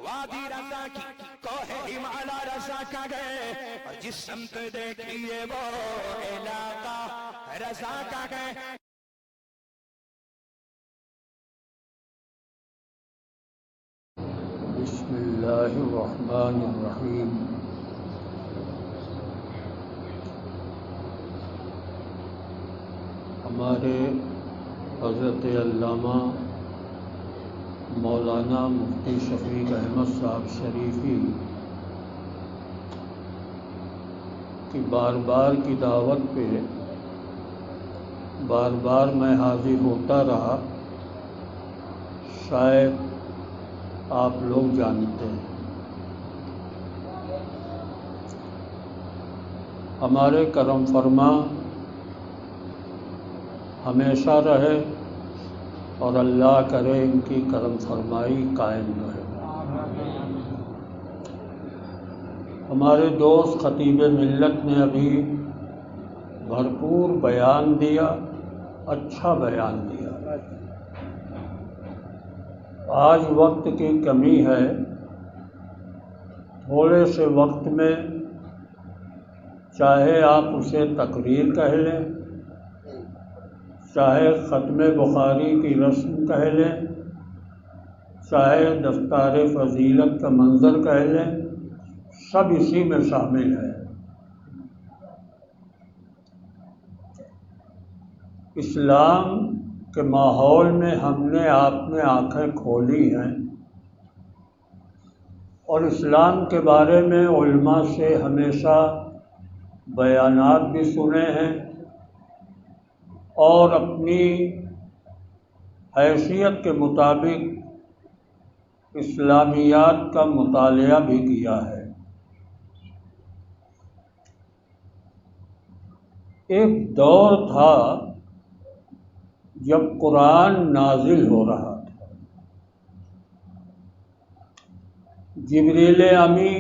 وادی رضا کی کوہ ہمالا رضا کا گئے، اور جس سمت دیکھیے وہ علاقہ رضا کا گئے۔ بسم اللہ الرحمن الرحیم۔ ہمارے حضرت علامہ مولانا مفتی شفیق احمد صاحب شریفی کی بار بار کی دعوت پہ بار بار میں حاضر ہوتا رہا، شاید آپ لوگ جانتے ہیں۔ ہمارے کرم فرما ہمیشہ رہے اور اللہ کرے ان کی کرم فرمائی قائم رہے۔ ہمارے دوست خطیب ملت نے ابھی بھرپور بیان دیا، اچھا بیان دیا۔ آج وقت کی کمی ہے، تھوڑے سے وقت میں چاہے آپ اسے تقریر کہہ لیں، چاہے ختم بخاری کی رسم کہہ لیں، چاہے دستار فضیلت کا منظر کہہ لیں، سب اسی میں شامل ہے۔ اسلام کے ماحول میں ہم نے آپ نے آنکھیں کھولی ہیں، اور اسلام کے بارے میں علماء سے ہمیشہ بیانات بھی سنے ہیں، اور اپنی حیثیت کے مطابق اسلامیات کا مطالعہ بھی کیا ہے۔ ایک دور تھا جب قرآن نازل ہو رہا تھا، جبریل امی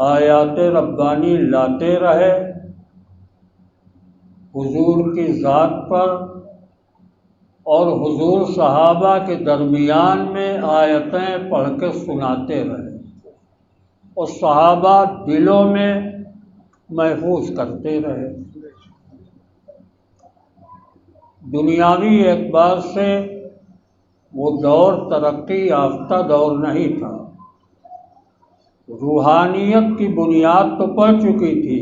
آیات ربانی لاتے رہے حضور کی ذات پر، اور حضور صحابہ کے درمیان میں آیتیں پڑھ کے سناتے رہے، اور صحابہ دلوں میں محفوظ کرتے رہے۔ دنیاوی اعتبار سے وہ دور ترقی یافتہ دور نہیں تھا، روحانیت کی بنیاد تو پڑ چکی تھی،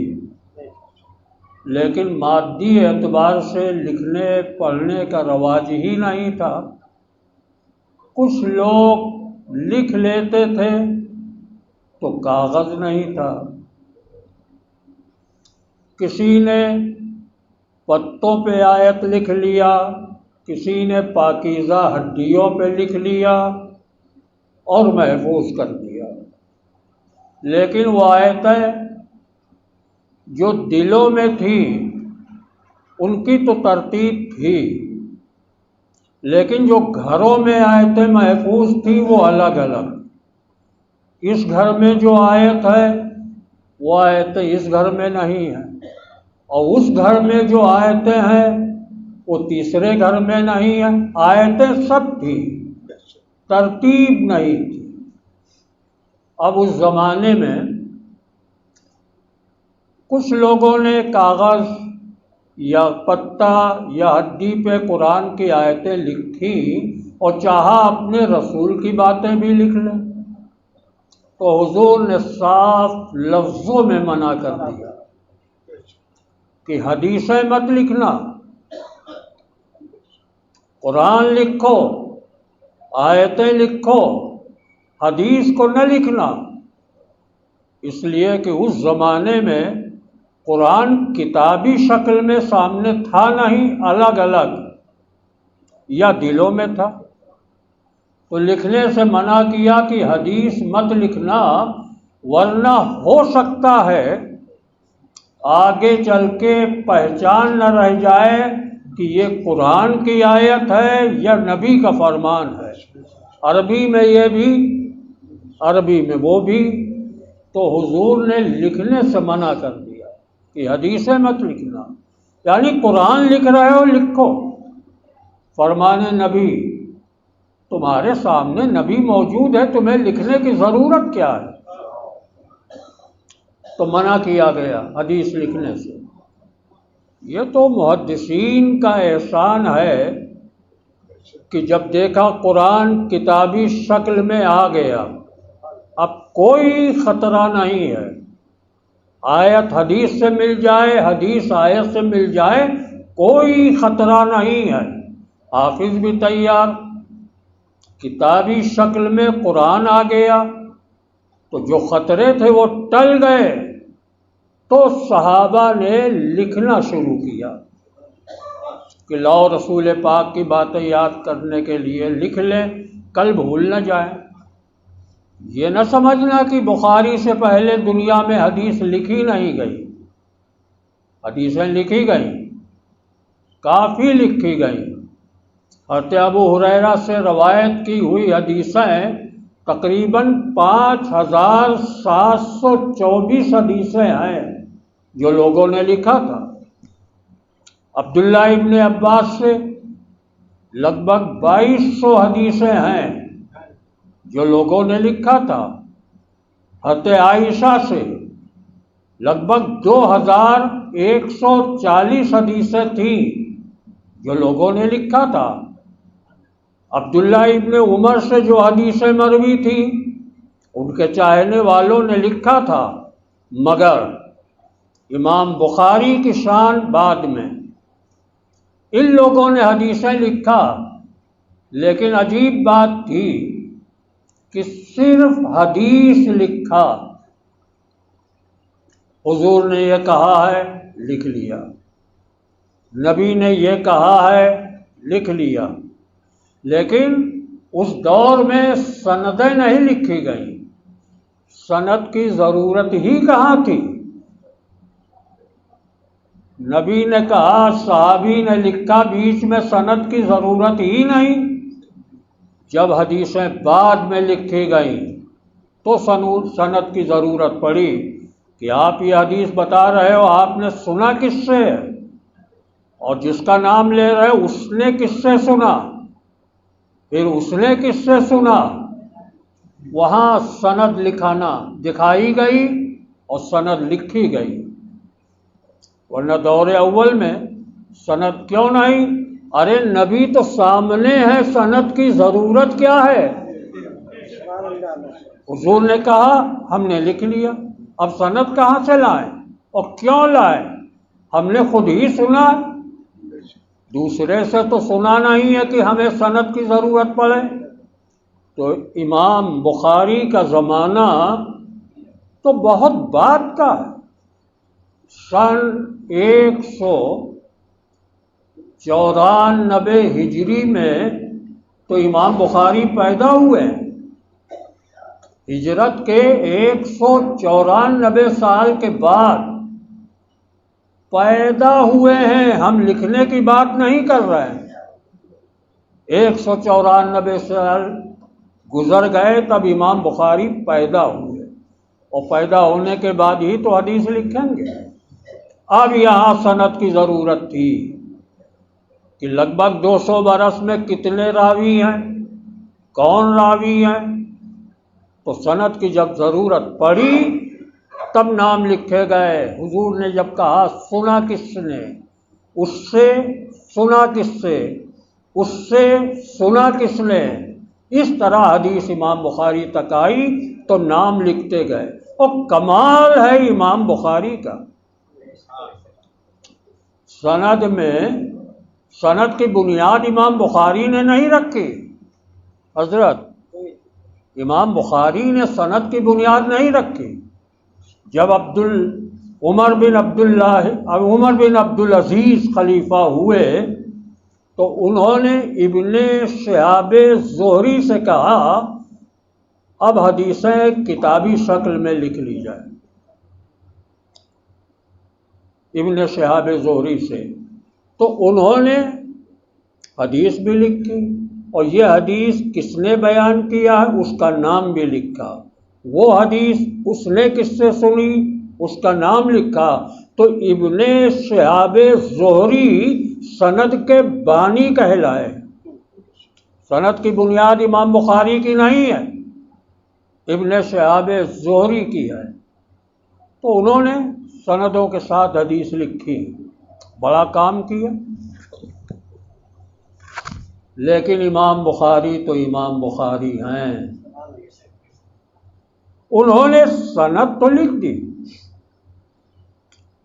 لیکن مادی اعتبار سے لکھنے پڑھنے کا رواج ہی نہیں تھا۔ کچھ لوگ لکھ لیتے تھے تو کاغذ نہیں تھا، کسی نے پتوں پہ آیت لکھ لیا، کسی نے پاکیزہ ہڈیوں پہ لکھ لیا اور محفوظ کر دیا، لیکن وہ آیتیں جو دلوں میں تھیں ان کی تو ترتیب تھی، لیکن جو گھروں میں آیتیں محفوظ تھیں وہ الگ الگ۔ اس گھر میں جو آیت ہے وہ آیتیں اس گھر میں نہیں ہیں، اور اس گھر میں جو آیتیں ہیں وہ تیسرے گھر میں نہیں ہیں۔ آیتیں سب تھیں، ترتیب نہیں تھی۔ اب اس زمانے میں کچھ لوگوں نے کاغذ یا پتہ یا ہڈی پہ قرآن کی آیتیں لکھی اور چاہا اپنے رسول کی باتیں بھی لکھ لیں، تو حضور نے صاف لفظوں میں منع کر دیا کہ حدیثیں مت لکھنا، قرآن لکھو، آیتیں لکھو، حدیث کو نہ لکھنا۔ اس لیے کہ اس زمانے میں قرآن کتابی شکل میں سامنے تھا نہیں، الگ الگ یا دلوں میں تھا، تو لکھنے سے منع کیا کہ حدیث مت لکھنا، ورنہ ہو سکتا ہے آگے چل کے پہچان نہ رہ جائے کہ یہ قرآن کی آیت ہے یا نبی کا فرمان ہے، عربی میں یہ بھی، عربی میں وہ بھی۔ تو حضور نے لکھنے سے منع کر دیا کہ حدیثیں مت لکھنا، یعنی قرآن لکھ رہے ہو لکھو، فرمان نبی تمہارے سامنے نبی موجود ہے، تمہیں لکھنے کی ضرورت کیا ہے؟ تو منع کیا گیا حدیث لکھنے سے۔ یہ تو محدثین کا احسان ہے کہ جب دیکھا قرآن کتابی شکل میں آ گیا، اب کوئی خطرہ نہیں ہے، آیت حدیث سے مل جائے، حدیث آیت سے مل جائے، کوئی خطرہ نہیں ہے۔ حافظ بھی تیار، کتابی شکل میں قرآن آ گیا تو جو خطرے تھے وہ ٹل گئے، تو صحابہ نے لکھنا شروع کیا کہ لاؤ رسول پاک کی باتیں یاد کرنے کے لیے لکھ لیں، کل بھول نہ جائیں۔ یہ نہ سمجھنا کہ بخاری سے پہلے دنیا میں حدیث لکھی نہیں گئی، حدیثیں لکھی گئیں، کافی لکھی گئیں۔ حضرت ابو ہریرہ سے روایت کی ہوئی حدیثیں تقریباً 5724 حدیثیں ہیں جو لوگوں نے لکھا تھا۔ عبداللہ ابن عباس سے لگ بھگ 2200 حدیثیں ہیں جو لوگوں نے لکھا تھا۔ حضرت عائشہ سے لگ بھگ 2140 حدیثیں تھیں جو لوگوں نے لکھا تھا۔ عبداللہ ابن عمر سے جو حدیثیں مروی تھیں ان کے چاہنے والوں نے لکھا تھا، مگر امام بخاری کی شان بعد میں۔ ان لوگوں نے حدیثیں لکھا، لیکن عجیب بات تھی کہ صرف حدیث لکھا۔ حضور نے یہ کہا ہے، لکھ لیا، نبی نے یہ کہا ہے، لکھ لیا، لیکن اس دور میں سندیں نہیں لکھی گئیں، سند کی ضرورت ہی کہاں تھی۔ نبی نے کہا، صحابی نے لکھا، بیچ میں سند کی ضرورت ہی نہیں۔ جب حدیثیں بعد میں لکھی گئیں تو سند کی ضرورت پڑی کہ آپ یہ حدیث بتا رہے ہو، آپ نے سنا کس سے ہے، اور جس کا نام لے رہے ہو اس نے کس سے سنا، پھر اس نے کس سے سنا۔ وہاں سند لکھانا دکھائی گئی اور سند لکھی گئی، ورنہ دور اول میں سند کیوں نہیں؟ ارے نبی تو سامنے ہے، سند کی ضرورت کیا ہے؟ حضور نے کہا، ہم نے لکھ لیا، اب سند کہاں سے لائیں اور کیوں لائیں؟ ہم نے خود ہی سنا، دوسرے سے تو سنا نہیں ہے کہ ہمیں سند کی ضرورت پڑے۔ تو امام بخاری کا زمانہ تو بہت بعد کا ہے، سن 194 ہجری میں تو امام بخاری پیدا ہوئے ہیں۔ ہجرت کے 194 سال کے بعد پیدا ہوئے ہیں، ہم لکھنے کی بات نہیں کر رہے ہیں۔ 194 سال گزر گئے تب امام بخاری پیدا ہوئے، اور پیدا ہونے کے بعد ہی تو حدیث لکھیں گے۔ اب یہاں سند کی ضرورت تھی کہ لگ بھگ 200 برس میں کتنے راوی ہیں، کون راوی ہیں، تو سند کی جب ضرورت پڑی تب نام لکھے گئے۔ حضور نے جب کہا، سنا کس نے، اس سے سنا کس سے، اس سے سنا کس نے، اس طرح حدیث امام بخاری تک آئی تو نام لکھتے گئے۔ اور کمال ہے امام بخاری کا، سند میں سند کی بنیاد امام بخاری نے نہیں رکھی۔ حضرت امام بخاری نے سند کی بنیاد نہیں رکھی۔ جب عمر بن عبد العزیز خلیفہ ہوئے تو انہوں نے ابن شہاب زہری سے کہا، اب حدیثیں کتابی شکل میں لکھ لی جائیں، ابن شہاب زہری سے۔ تو انہوں نے حدیث بھی لکھی، اور یہ حدیث کس نے بیان کیا ہے اس کا نام بھی لکھا، وہ حدیث اس نے کس سے سنی اس کا نام لکھا۔ تو ابن شہاب زہری سند کے بانی کہلائے، سند کی بنیاد امام بخاری کی نہیں ہے، ابن شہاب زہری کی ہے، تو انہوں نے سندوں کے ساتھ حدیث لکھی، بڑا کام کیا۔ لیکن امام بخاری تو امام بخاری ہیں، انہوں نے سند تو لکھ دی،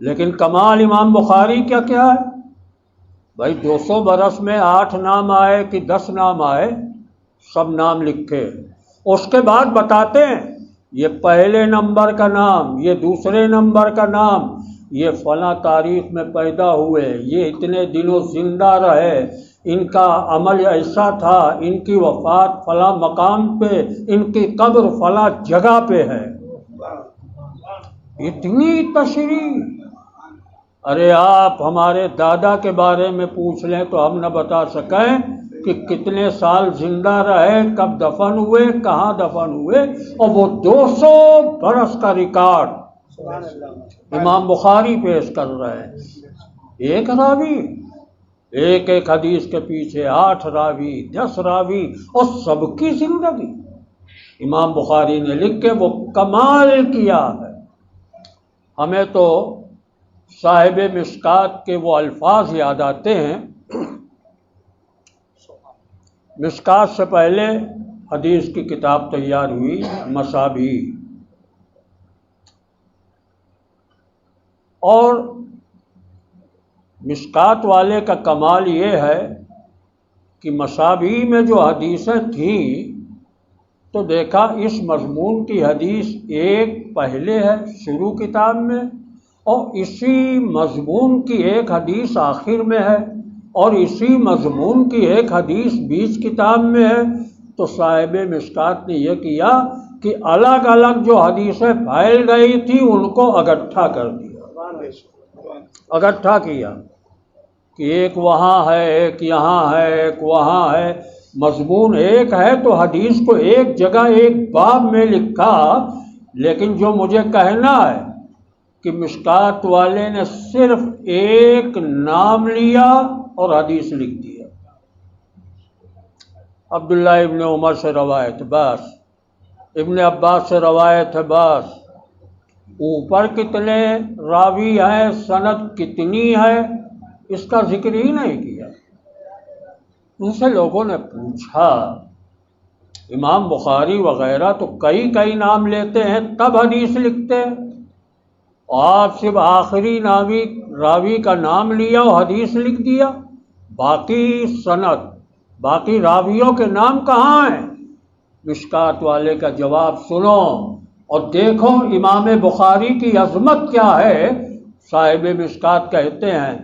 لیکن کمال امام بخاری کیا ہے؟ بھائی 200 برس میں 8 نام آئے کہ 10 نام آئے، سب نام لکھے، اس کے بعد بتاتے ہیں یہ پہلے نمبر کا نام، یہ دوسرے نمبر کا نام، یہ فلاں تاریخ میں پیدا ہوئے، یہ اتنے دنوں زندہ رہے، ان کا عمل ایسا تھا، ان کی وفات فلاں مقام پہ، ان کی قبر فلاں جگہ پہ ہے۔ اتنی تشریح! ارے آپ ہمارے دادا کے بارے میں پوچھ لیں تو ہم نہ بتا سکیں کہ کتنے سال زندہ رہے، کب دفن ہوئے، کہاں دفن ہوئے، اور وہ 200 برس کا ریکارڈ امام بخاری پیش کر رہے ہیں۔ ایک راوی، ایک ایک حدیث کے پیچھے 8 راوی، 10 راوی، اور سب کی زندگی امام بخاری نے لکھ کے وہ کمال کیا ہے۔ ہمیں تو صاحب مشکات کے وہ الفاظ یاد آتے ہیں، مشکات سے پہلے حدیث کی کتاب تیار ہوئی، مصابیح، اور مشکات والے کا کمال یہ ہے کہ مصابیح میں جو حدیثیں تھیں تو دیکھا اس مضمون کی حدیث ایک پہلے ہے شروع کتاب میں، اور اسی مضمون کی ایک حدیث آخر میں ہے، اور اسی مضمون کی ایک حدیث بیچ کتاب میں ہے۔ تو صاحب مشکات نے یہ کیا کہ الگ الگ جو حدیثیں پھیل گئی تھی ان کو اکٹھا کر دیا، اکٹھا کیا کہ ایک وہاں ہے، ایک یہاں ہے، ایک وہاں ہے، مضمون ایک ہے تو حدیث کو ایک جگہ ایک باب میں لکھا۔ لیکن جو مجھے کہنا ہے کہ مشکات والے نے صرف ایک نام لیا اور حدیث لکھ دیا، عبداللہ ابن عمر سے روایت بس، ابن عباس سے روایت ہے بس، اوپر کتنے راوی ہیں، سند کتنی ہے، اس کا ذکر ہی نہیں کیا۔ ان سے لوگوں نے پوچھا، امام بخاری وغیرہ تو کئی نام لیتے ہیں تب حدیث لکھتے ہیں، آپ صرف آخری راوی کا نام لیا اور حدیث لکھ دیا، باقی سند، باقی راویوں کے نام کہاں ہیں؟ مشکات والے کا جواب سنو اور دیکھو امام بخاری کی عظمت کیا ہے۔ صاحب مشکات کہتے ہیں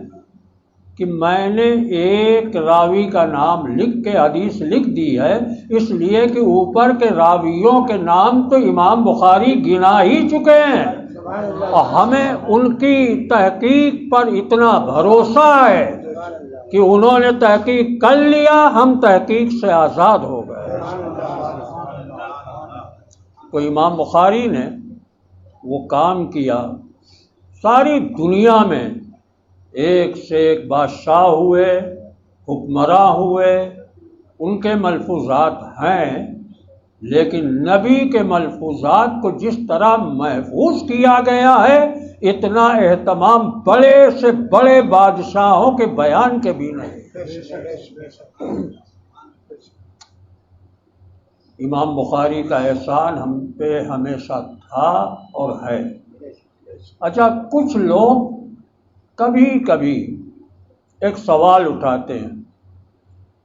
کہ میں نے ایک راوی کا نام لکھ کے حدیث لکھ دی ہے، اس لیے کہ اوپر کے راویوں کے نام تو امام بخاری گنا ہی چکے ہیں، اور ہمیں ان کی تحقیق پر اتنا بھروسہ ہے کہ انہوں نے تحقیق کر لیا، ہم تحقیق سے آزاد ہو گئے۔ تو امام بخاری نے وہ کام کیا، ساری دنیا میں ایک سے ایک بادشاہ ہوئے، حکمراں ہوئے، ان کے ملفوظات ہیں، لیکن نبی کے ملفوظات کو جس طرح محفوظ کیا گیا ہے اتنا اہتمام بڑے سے بڑے بادشاہوں کے بیان کے بھی نہیں۔ امام بخاری کا احسان ہم پہ ہمیشہ تھا اور ہے۔ اچھا، کچھ لوگ کبھی کبھی ایک سوال اٹھاتے ہیں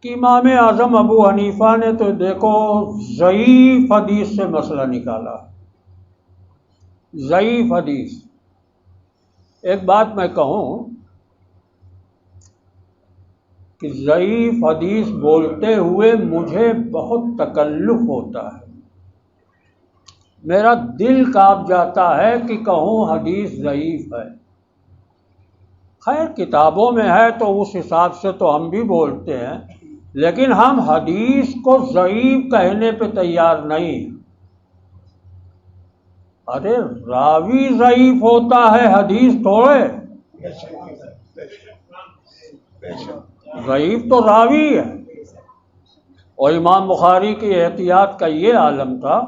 کہ امام اعظم ابو حنیفہ نے تو دیکھو ضعیف حدیث سے مسئلہ نکالا، ضعیف حدیث۔ ایک بات میں کہوں کہ ضعیف حدیث بولتے ہوئے مجھے بہت تکلف ہوتا ہے، میرا دل کانپ جاتا ہے کہ کہوں حدیث ضعیف ہے۔ خیر کتابوں میں ہے تو اس حساب سے تو ہم بھی بولتے ہیں، لیکن ہم حدیث کو ضعیف کہنے پہ تیار نہیں۔ ارے راوی ضعیف ہوتا ہے، حدیث تھوڑے، ضعیف تو راوی ہے، اور امام بخاری کی احتیاط کا یہ عالم تھا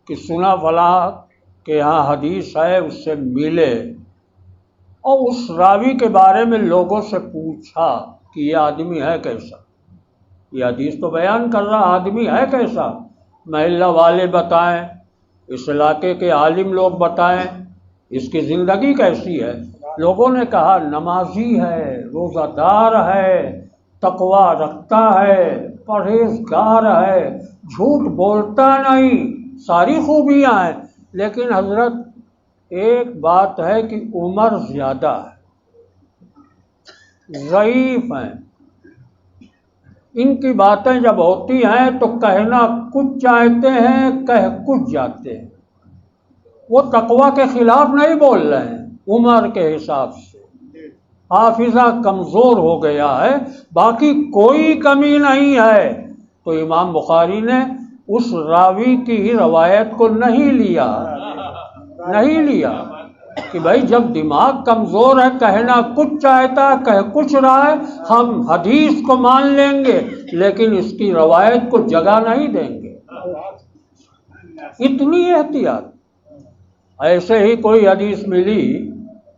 کہ سنا فلاں کہ یہاں حدیث ہے، اس سے ملے اور اس راوی کے بارے میں لوگوں سے پوچھا کہ یہ آدمی ہے کیسا، یہ حدیث تو بیان کر رہا، آدمی ہے کیسا، محلہ والے بتائیں، اس علاقے کے عالم لوگ بتائیں اس کی زندگی کیسی ہے۔ لوگوں نے کہا نمازی ہے، روزہ دار ہے، تقوی رکھتا ہے، پرہیزگار ہے، جھوٹ بولتا نہیں، ساری خوبیاں ہیں، لیکن حضرت ایک بات ہے کہ عمر زیادہ ہے، ضعیف ہیں، ان کی باتیں جب ہوتی ہیں تو کہنا کچھ چاہتے ہیں، کہہ کچھ جاتے ہیں، وہ تقوی کے خلاف نہیں بول رہے ہیں، عمر کے حساب سے حافظہ کمزور ہو گیا ہے، باقی کوئی کمی نہیں ہے۔ تو امام بخاری نے اس راوی کی روایت کو نہیں لیا کہ بھائی جب دماغ کمزور ہے، کہنا کچھ چاہتا ہے، کہہ کچھ رہا ہے، ہم حدیث کو مان لیں گے لیکن اس کی روایت کو جگہ نہیں دیں گے، اتنی احتیاط۔ ایسے ہی کوئی حدیث ملی،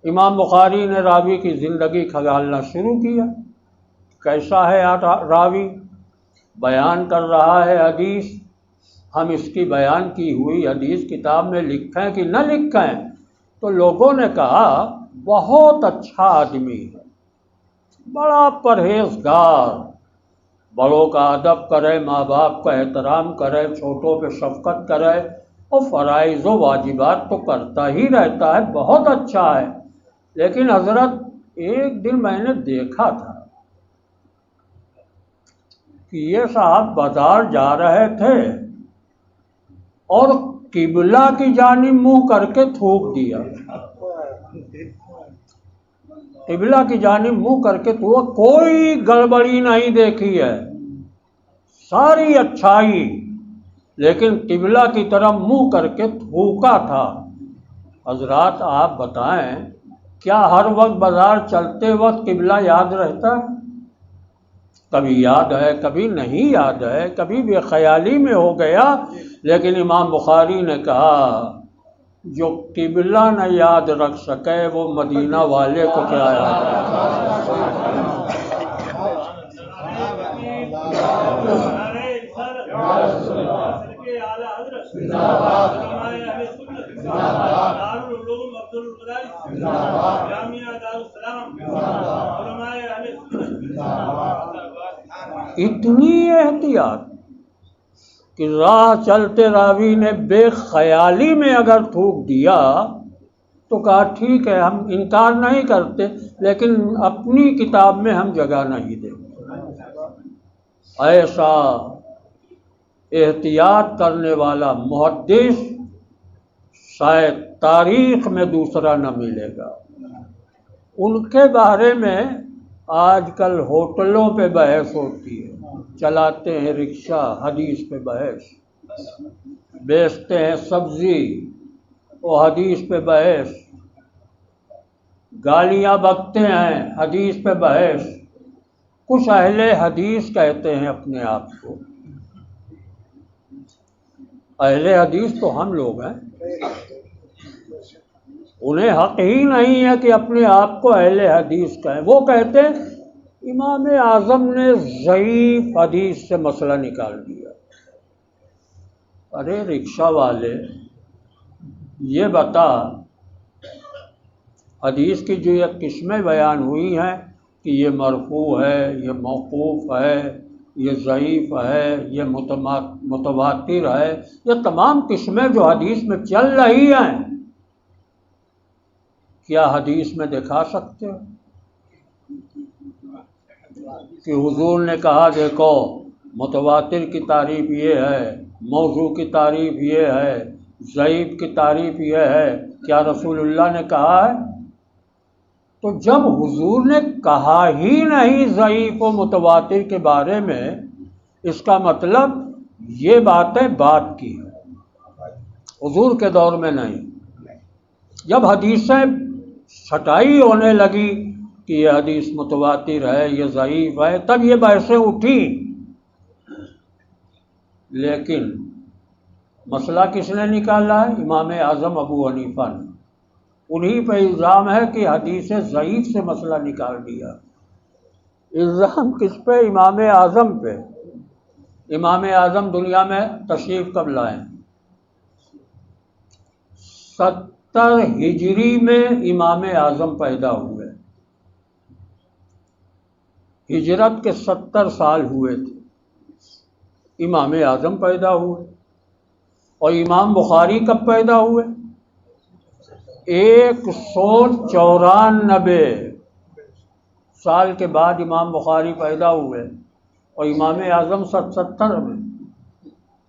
امام بخاری نے راوی کی زندگی کھنگالنا شروع کیا، کیسا ہے راوی، بیان کر رہا ہے حدیث، ہم اس کی بیان کی ہوئی حدیث کتاب میں لکھیں کہ نہ لکھیں؟ تو لوگوں نے کہا بہت اچھا آدمی ہے، بڑا پرہیزگار، بڑوں کا ادب کرے، ماں باپ کا احترام کرے، چھوٹوں پہ شفقت کرے، اور فرائض و واجبات تو کرتا ہی رہتا ہے، بہت اچھا ہے۔ لیکن حضرت ایک دن میں نے دیکھا تھا کہ یہ صاحب بازار جا رہے تھے اور قبلہ کی جانب منہ کر کے تھوک دیا، قبلہ کی جانب منہ کر کے تھوک، کوئی گڑبڑی نہیں دیکھی ہے، ساری اچھائی، لیکن قبلہ کی طرف منہ کر کے تھوکا تھا۔ حضرات آپ بتائیں کیا ہر وقت بازار چلتے وقت قبلہ یاد رہتا ہے؟ کبھی یاد ہے، کبھی نہیں یاد ہے، کبھی بے خیالی میں ہو گیا، لیکن امام بخاری نے کہا جو قبلہ نہ یاد رکھ سکے وہ مدینہ والے کو کیا یاد اتنی احتیاط کہ راہ چلتے راوی نے بے خیالی میں اگر تھوک دیا تو کہا ٹھیک ہے، ہم انکار نہیں کرتے لیکن اپنی کتاب میں ہم جگہ نہیں دیں گے۔ ایسا احتیاط کرنے والا محدث شاید تاریخ میں دوسرا نہ ملے گا۔ ان کے بارے میں آج کل ہوٹلوں پہ بحث ہوتی ہے، چلاتے ہیں رکشہ، حدیث پہ بحث، بیچتے ہیں سبزی، وہ حدیث پہ بحث، گالیاں بکتے ہیں، حدیث پہ بحث۔ کچھ اہل حدیث کہتے ہیں اپنے آپ کو، اہل حدیث تو ہم لوگ ہیں، انہیں حق ہی نہیں ہے کہ اپنے آپ کو اہل حدیث کہیں۔ وہ کہتے ہیں امام اعظم نے ضعیف حدیث سے مسئلہ نکال دیا۔ ارے رکشہ والے، یہ بتا حدیث کی جو یہ قسمیں بیان ہوئی ہیں کہ یہ مرفوع ہے، یہ موقوف ہے، یہ ضعیف ہے، یہ متواتر ہے، یہ تمام قسمیں جو حدیث میں چل رہی ہیں، کیا حدیث میں دکھا سکتے ہو کہ حضور نے کہا دیکھو متواتر کی تعریف یہ ہے، موضوع کی تعریف یہ ہے، ضعیف کی تعریف یہ ہے، کیا رسول اللہ نے کہا ہے؟ تو جب حضور نے کہا ہی نہیں ضعیف و متواتر کے بارے میں، اس کا مطلب یہ باتیں بات کی ہیں، حضور کے دور میں نہیں۔ جب حدیثیں چھٹائی ہونے لگی کہ یہ حدیث متواتر ہے، یہ ضعیف ہے، تب یہ بحثیں اٹھی لیکن مسئلہ کس نے نکالا ہے؟ امام اعظم ابو حنیفہ نے۔ انہی پہ الزام ہے کہ حدیث ضعیف سے مسئلہ نکال دیا۔ الزام کس پہ؟ امام اعظم پہ۔ امام اعظم دنیا میں تشریف کب لائیں؟ 70 ہجری میں امام اعظم پیدا ہوئے۔ ہجرت کے 70 سال ہوئے تھے، امام اعظم پیدا ہوئے۔ اور امام بخاری کب پیدا ہوئے؟ 194 سال کے بعد امام بخاری پیدا ہوئے، اور امام اعظم 70 میں۔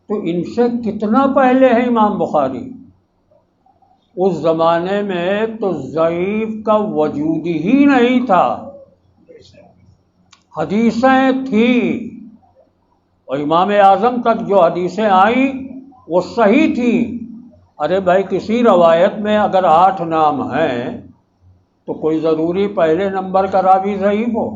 تو ان سے کتنا پہلے ہے امام بخاری؟ اس زمانے میں تو ضعیف کا وجود ہی نہیں تھا، حدیثیں تھیں، اور امام اعظم تک جو حدیثیں آئیں وہ صحیح تھیں۔ ارے بھائی، کسی روایت میں اگر 8 نام ہیں تو کوئی ضروری پہلے نمبر کا راوی ضعیف ہو؟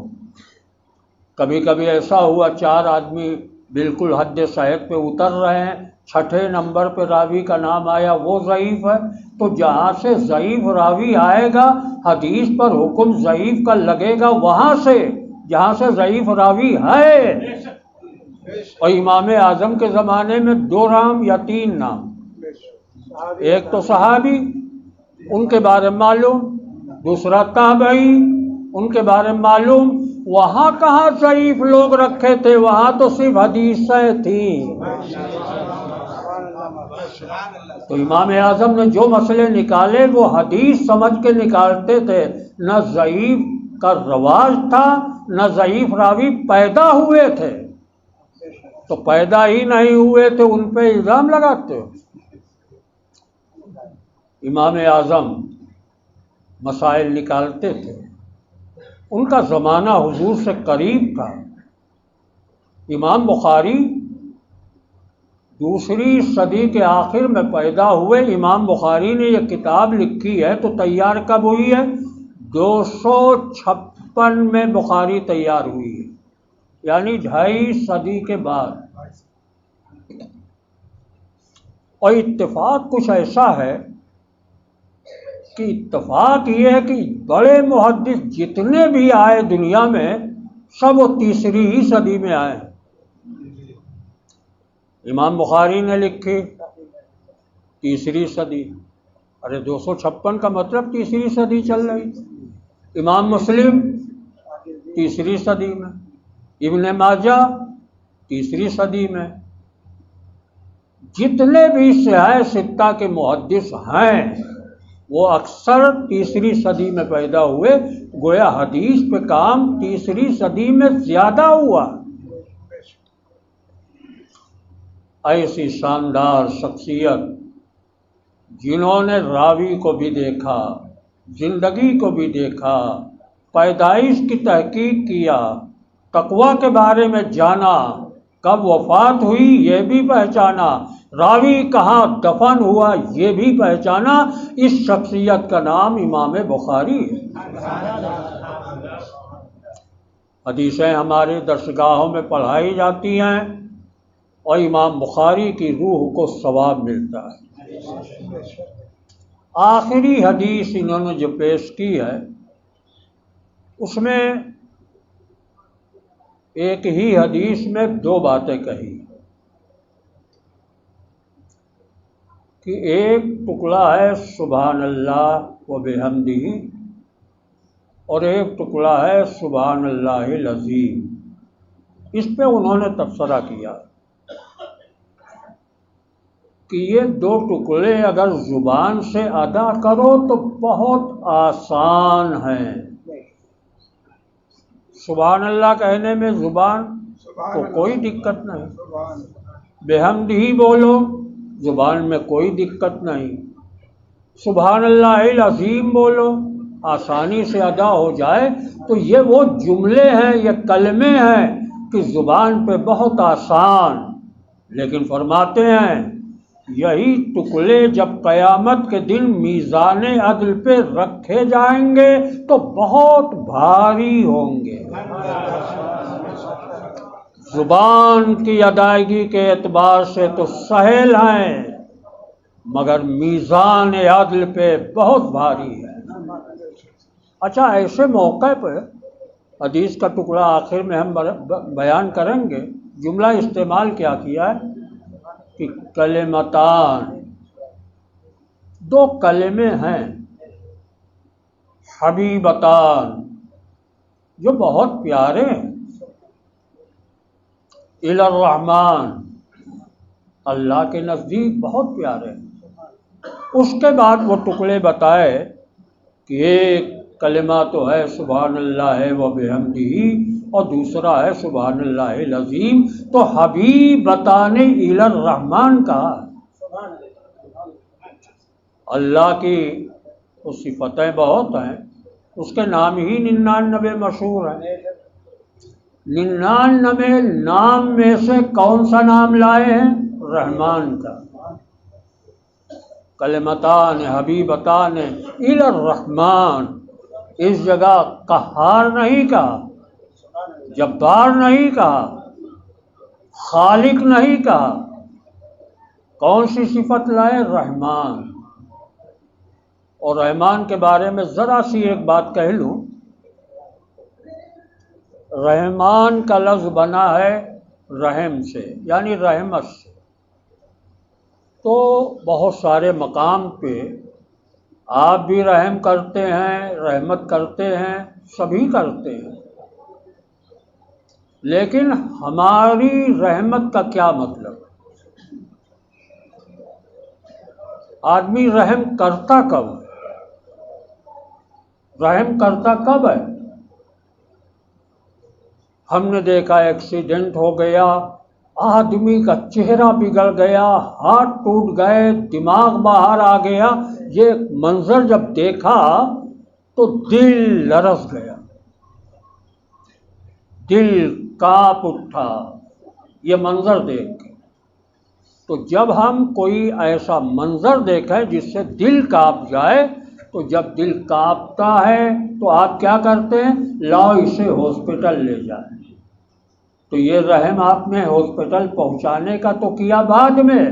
کبھی کبھی ایسا ہوا 4 آدمی بالکل حد صحت پہ اتر رہے ہیں، 6 نمبر پہ راوی کا نام آیا، وہ ضعیف ہے۔ تو جہاں سے ضعیف راوی آئے گا حدیث پر حکم ضعیف کا لگے گا، وہاں سے جہاں سے ضعیف راوی ہے۔ اور امام اعظم کے زمانے میں 2 نام یا 3 نام، ایک تو صحابی ان کے بارے میں معلوم، دوسرا تابعی ان کے بارے میں معلوم۔ وہاں کہاں ضعیف لوگ رکھے تھے، وہاں تو صرف حدیثیں تھیں۔ تو امام اعظم نے جو مسئلے نکالے وہ حدیث سمجھ کے نکالتے تھے، نہ ضعیف کا رواج تھا، نہ ضعیف راوی پیدا ہوئے تھے۔ تو پیدا ہی نہیں ہوئے تھے، ان پہ الزام لگاتے ہو۔ امام اعظم مسائل نکالتے تھے، ان کا زمانہ حضور سے قریب تھا۔ امام بخاری 2 صدی کے آخر میں پیدا ہوئے۔ امام بخاری نے یہ کتاب لکھی ہے تو تیار کب ہوئی ہے؟ 256 میں بخاری تیار ہوئی ہے، یعنی 2.5 صدی کے بعد۔ اور اتفاق کچھ ایسا ہے کہ اتفاق یہ ہے کہ بڑے محدث جتنے بھی آئے دنیا میں سب وہ 3 ہی صدی میں آئے۔ امام بخاری نے لکھی 3 صدی، ارے 256 کا مطلب 3 صدی چل رہی۔ امام مسلم 3 صدی میں، ابن ماجہ 3 صدی میں۔ جتنے بھی سیاہ 6 کے محدث ہیں وہ اکثر 3 صدی میں پیدا ہوئے۔ گویا حدیث پہ کام 3 صدی میں زیادہ ہوا۔ ایسی شاندار شخصیت جنہوں نے راوی کو بھی دیکھا، زندگی کو بھی دیکھا، پیدائش کی تحقیق کیا، تقوی کے بارے میں جانا، کب وفات ہوئی یہ بھی پہچانا، راوی کہاں دفن ہوا یہ بھی پہچانا، اس شخصیت کا نام امام بخاری ہے۔ حدیثیں ہمارے درسگاہوں میں پڑھائی جاتی ہیں اور امام بخاری کی روح کو ثواب ملتا ہے۔ آخری حدیث انہوں نے جو پیش کی ہے اس میں ایک ہی حدیث میں 2 باتیں کہی کہ ایک ٹکڑا ہے سبحان اللہ و بحمدہ، اور ایک ٹکڑا ہے سبحان اللہ العظیم۔ اس پہ انہوں نے تبصرہ کیا کہ یہ 2 ٹکڑے اگر زبان سے ادا کرو تو بہت آسان ہیں۔ سبحان اللہ کہنے میں زبان کو کوئی دقت نہیں، بحمدہ ہی بولو زبان میں کوئی دقت نہیں، سبحان اللہ العظیم بولو آسانی سے ادا ہو جائے۔ تو یہ وہ جملے ہیں، یہ کلمے ہیں کہ زبان پہ بہت آسان، لیکن فرماتے ہیں یہی ٹکڑے جب قیامت کے دن میزان عدل پہ رکھے جائیں گے تو بہت بھاری ہوں گے۔ زبان کی ادائیگی کے اعتبار سے تو سہل ہیں، مگر میزان عدل پہ بہت بھاری ہے۔ اچھا، ایسے موقع پہ حدیث کا ٹکڑا آخر میں ہم بیان کریں گے، جملہ استعمال کیا ہے کہ کلمتان، دو کلمے ہیں، حبیبتان، جو بہت پیارے ہیں، الی الرحمن، اللہ کے نزدیک بہت پیارے ہیں۔ اس کے بعد وہ ٹکڑے بتائے کہ ایک کلمہ تو ہے سبحان اللہ و بحمدہ، اور دوسرا ہے سبحان اللہ العظیم، تو حبیبتان الی الرحمن کہا۔ اللہ کی تو صفتیں بہت ہیں، اس کے نام ہی 99 مشہور ہیں۔ 99 نام میں سے کون سا نام لائے ہیں؟ رحمان کا۔ کلمتان حبیبتان الی الرحمن، اس جگہ قہار نہیں کہا، جبار نہیں کہا، خالق نہیں کہا، کون سی صفت لائے؟ رحمان۔ اور رحمان کے بارے میں ذرا سی ایک بات کہہ لوں، رحمان کا لفظ بنا ہے رحم سے، یعنی رحمت سے، تو بہت سارے مقام پہ آپ بھی رحم کرتے ہیں، رحمت کرتے ہیں، سبھی کرتے ہیں، لیکن ہماری رحمت کا کیا مطلب؟ آدمی رحم کرتا کب ہے؟ رحم کرتا کب ہے؟ ہم نے دیکھا ایکسیڈنٹ ہو گیا، آدمی کا چہرہ بگڑ گیا، ہاتھ ٹوٹ گئے، دماغ باہر آ گیا، یہ منظر جب دیکھا تو دل لرز گیا، دل کانپ اٹھا یہ منظر دیکھ کے۔ تو جب ہم کوئی ایسا منظر دیکھیں جس سے دل کانپ جائے، تو جب دل کانپتا ہے تو آپ کیا کرتے ہیں؟ لاؤ اسے ہاسپٹل لے جائیں۔ تو یہ رحم آپ نے ہاسپٹل پہنچانے کا تو کیا بعد میں،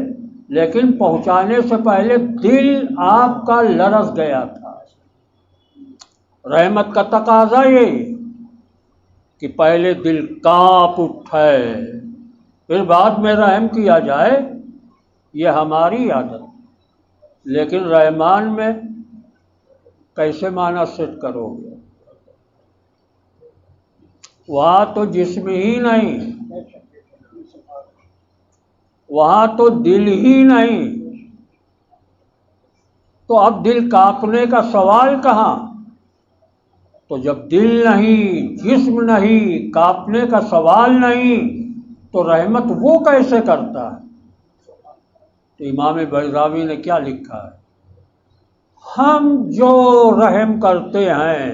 لیکن پہنچانے سے پہلے دل آپ کا لرز گیا تھا۔ رحمت کا تقاضا یہی کہ پہلے دل کانپ اٹھے، پھر بعد میں رحم کیا جائے، یہ ہماری عادت۔ لیکن رحمان میں کیسے معنی سیٹ کرو گے؟ وہاں تو جسم ہی نہیں، وہاں تو دل ہی نہیں، تو اب دل کانپنے کا سوال کہاں؟ تو جب دل نہیں، جسم نہیں، کانپنے کا سوال نہیں، تو رحمت وہ کیسے کرتا ہے؟ تو امام بیضاوی نے کیا لکھا ہے؟ ہم جو رحم کرتے ہیں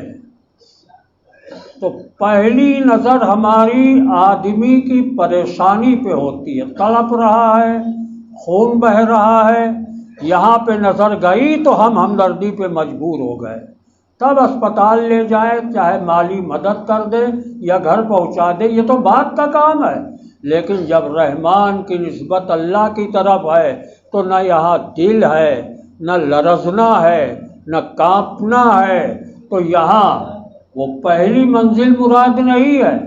تو پہلی نظر ہماری آدمی کی پریشانی پہ ہوتی ہے، تڑپ رہا ہے، خون بہہ رہا ہے، یہاں پہ نظر گئی تو ہم ہمدردی پہ مجبور ہو گئے، تب اسپتال لے جائے، چاہے مالی مدد کر دے یا گھر پہنچا دے، یہ تو بات کا کام ہے۔ لیکن جب رحمان کی نسبت اللہ کی طرف ہے تو نہ یہاں دل ہے، نہ لرزنا ہے، نہ کانپنا ہے، تو یہاں وہ پہلی منزل مراد نہیں ہے،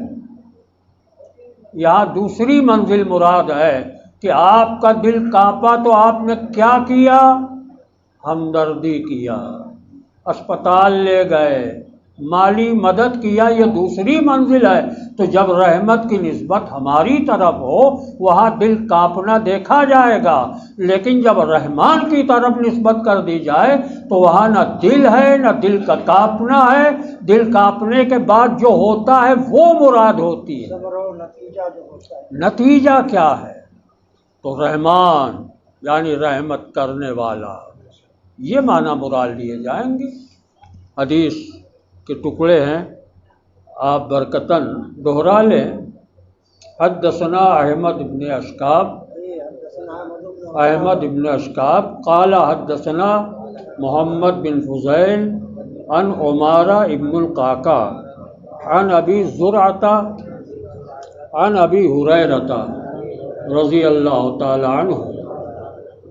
یہاں دوسری منزل مراد ہے کہ آپ کا دل کانپا تو آپ نے کیا کیا؟ ہمدردی کیا، اسپتال لے گئے، مالی مدد کیا، یہ دوسری منزل ہے۔ تو جب رحمت کی نسبت ہماری طرف ہو وہاں دل کانپنا دیکھا جائے گا، لیکن جب رحمان کی طرف نسبت کر دی جائے تو وہاں نہ دل ہے، نہ دل کا کانپنا ہے، دل کانپنے کے بعد جو ہوتا ہے وہ مراد ہوتی ہے۔ نتیجہ کیا ہے؟ تو رحمان یعنی رحمت کرنے والا، یہ معنی مراد لیے جائیں گے۔ حدیث کے ٹکڑے ہیں، آپ برکتاً دہرا لیں۔ حدثنا احمد بن اشکاب قال حدثنا محمد بن فضیل عن عمارہ ابن القعقاع عن ابی زرعۃ عن ابی ہریرہ رضی اللہ تعالی عنہ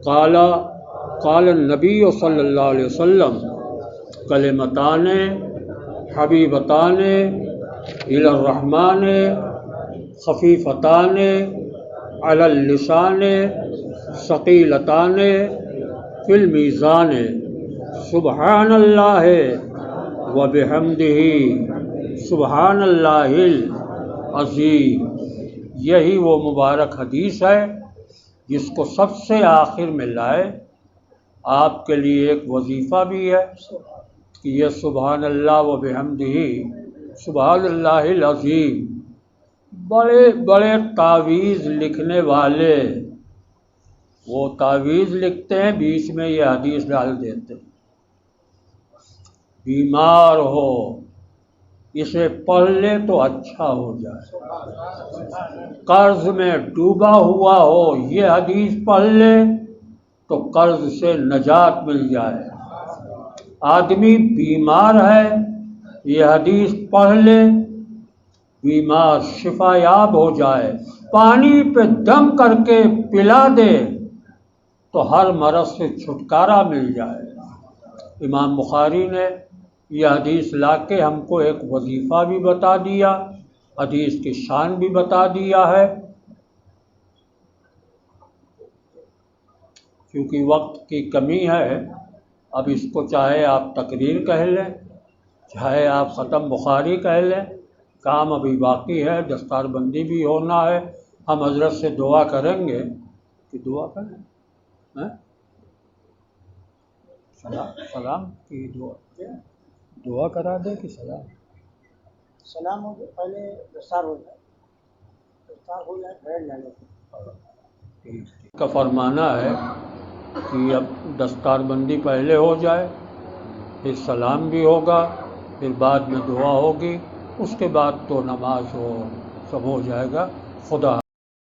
قال قال النبی صلی اللہ علیہ وسلم کلمتان حبیبتان الی الرحمن خفیفتان علی اللسان ثقیلتان فی المیزان سبحان اللہ وبحمدہ سبحان اللہ العظیم۔ یہی وہ مبارک حدیث ہے جس کو سب سے آخر میں لائے۔ آپ کے لیے ایک وظیفہ بھی ہے کہ یہ سبحان اللہ وبحمدہ سبحان اللہ العظیم بڑے بڑے تعویذ لکھنے والے وہ تعویذ لکھتے ہیں، بیچ میں یہ حدیث ڈال دیتے ہیں۔ بیمار ہو اسے پڑھ لے تو اچھا ہو جائے، قرض میں ڈوبا ہوا ہو یہ حدیث پڑھ لے تو قرض سے نجات مل جائے، آدمی بیمار ہے یہ حدیث پڑھ لے بیمار شفا یاب ہو جائے، پانی پہ دم کر کے پلا دے تو ہر مرض سے چھٹکارا مل جائے۔ امام بخاری نے یہ حدیث لا کے ہم کو ایک وظیفہ بھی بتا دیا، حدیث کی شان بھی بتا دیا ہے۔ کیونکہ وقت کی کمی ہے، اب اس کو چاہے آپ تقریر کہہ لیں چاہے آپ ختم بخاری کہہ لیں، کام ابھی باقی ہے، دستار بندی بھی ہونا ہے۔ ہم حضرت سے دعا کریں گے کہ دعا کریں، سلام کی دعا کرا دے کہ سلام ہو جائے، پہلے دستار ہو جائے، بیٹھ جائے۔ کا فرمانا ہے کہ اب دستار بندی پہلے ہو جائے، پھر سلام بھی ہوگا، پھر بعد میں دعا ہوگی، اس کے بعد تو نماز ہو سب ہو جائے گا۔ خدا